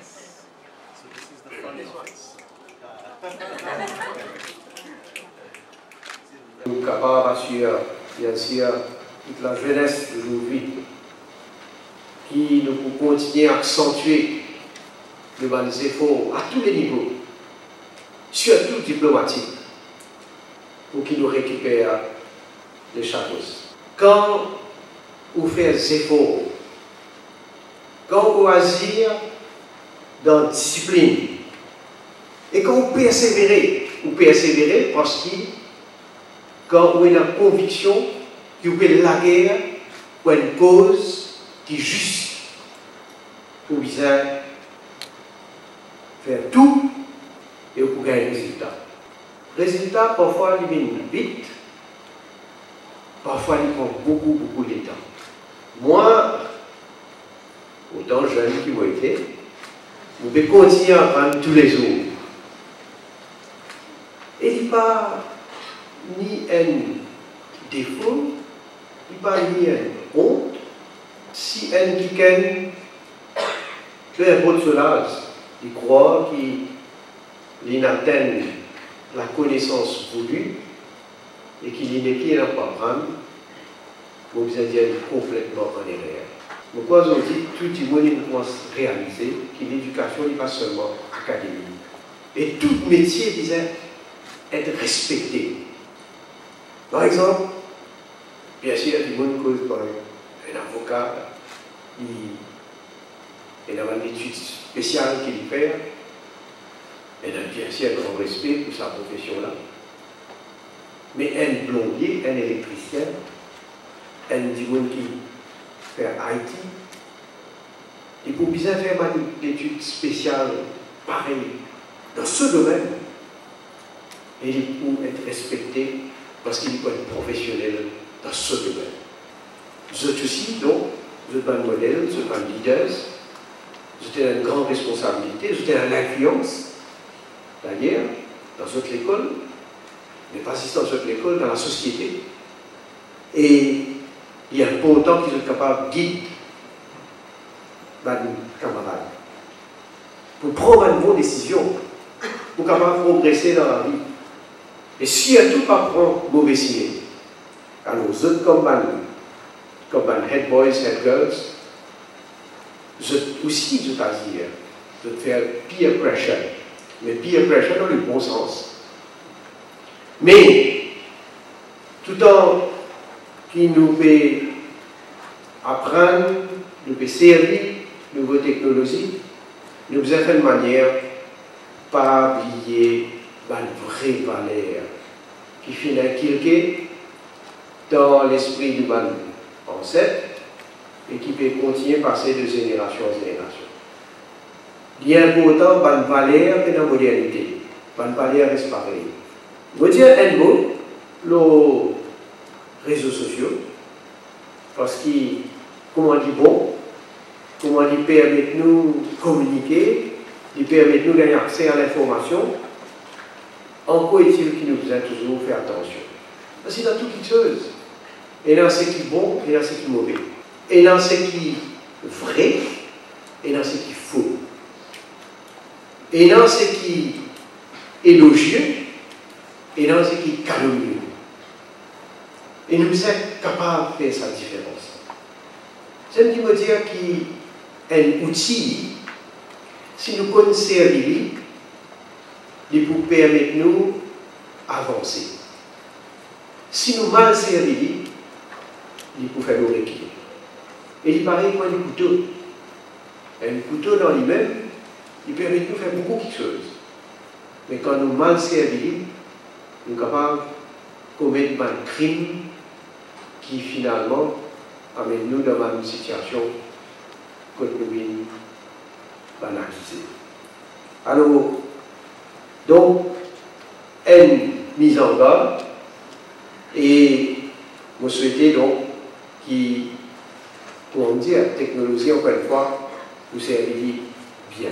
So this is the funny ones. Nous sommes capables d'assurer, bien sûr, toute la jeunesse d'aujourd'hui, qui nous peut continuer à accentuer les efforts à tous les niveaux, surtout diplomatiques, pour qu'ils nous récupèrent les chapeaux. Quand vous faites des efforts, quand vous agissez dans la discipline, et quand vous persévérez parce que quand vous avez la conviction que vous faites la guerre pour une cause qui est juste, vous besoin faire tout et vous gagner un résultat. Le résultat, parfois, il vient vite, parfois, il prend beaucoup de temps. Moi, autant jeune qui vous été, vous pouvez continuer à apprendre tous les jours. Et il n'y a pas ni un défaut, il n'y a pas ni une honte, si un qui peut importe cela, il croit qu'il atteint la connaissance voulue et qu'il n'est pas apprendre, vous vous êtes complètement en erreur. Pourquoi on dit que tout le monde doit réaliser que l'éducation n'est pas seulement académique. Et tout métier disait être respecté. Par exemple, bien sûr, il y a des gens qui cause un avocat, il a une étude spéciale qu'il fait, il a bien sûr un grand respect pour sa profession-là. Mais un plombier, un électricien, un monde qui fait IT, il faut bien faire une étude spéciale pareille dans ce domaine. Et il faut être respecté parce qu'il faut être professionnel dans ce domaine. Vous êtes aussi, donc, vous êtes un modèle, vous êtes un leader, vous êtes une grande responsabilité, vous êtes une influence, d'ailleurs, dans votre école, mais pas juste dans votre école, dans la société. Et il est important qu'ils soient capables de guider nos camarades pour prendre une bonne décision, pour capables de progresser dans la vie. Et surtout pas prendre mauvais signe. Alors, vous êtes comme head boys, head girls, vous êtes aussi, je t'assure, de faire peer pressure. Mais peer pressure dans le bon sens. Mais, tout en qui nous fait apprendre, nous fait servir de nouvelles technologies, nous faisons de manière pas oublier la vraie valeur qui finit inculquée dans l'esprit du bon ancêtre et qui peut continuer à passer de génération en génération. Il y a important une valeur de la modernité, une valeur reste pareille. Je veux dire un mot, les réseaux sociaux, parce que, comment on dit bon, comment ils permettent de nous communiquer, ils permettent de nous gagner accès à l'information. En quoi est-il qu'il nous faisait toujours faire attention? Parce qu'il y a tout quelque chose. Et dans ce qui est bon, et dans ce qui est mauvais. Et dans ce qui est vrai, et dans ce qui est faux. Et dans ce qui est élogieux, et dans ce qui est calomnieux. Et nous sommes capables de faire sa différence. C'est ce qui veut dire qu'un outil, si nous connaissons il peut permettre de nous avancer. Si nous mal servis, il peut faire nous reculer. Et il paraît comme un couteau. Un couteau dans lui-même, il permet de nous faire beaucoup de choses. Mais quand nous mal servis, nous sommes capables de commettre un crime qui finalement amène nous dans une situation que nous sommes accusés. Alors, donc, une mise en garde, et je souhaitais donc comment dire, la technologie, encore une fois, nous servir bien.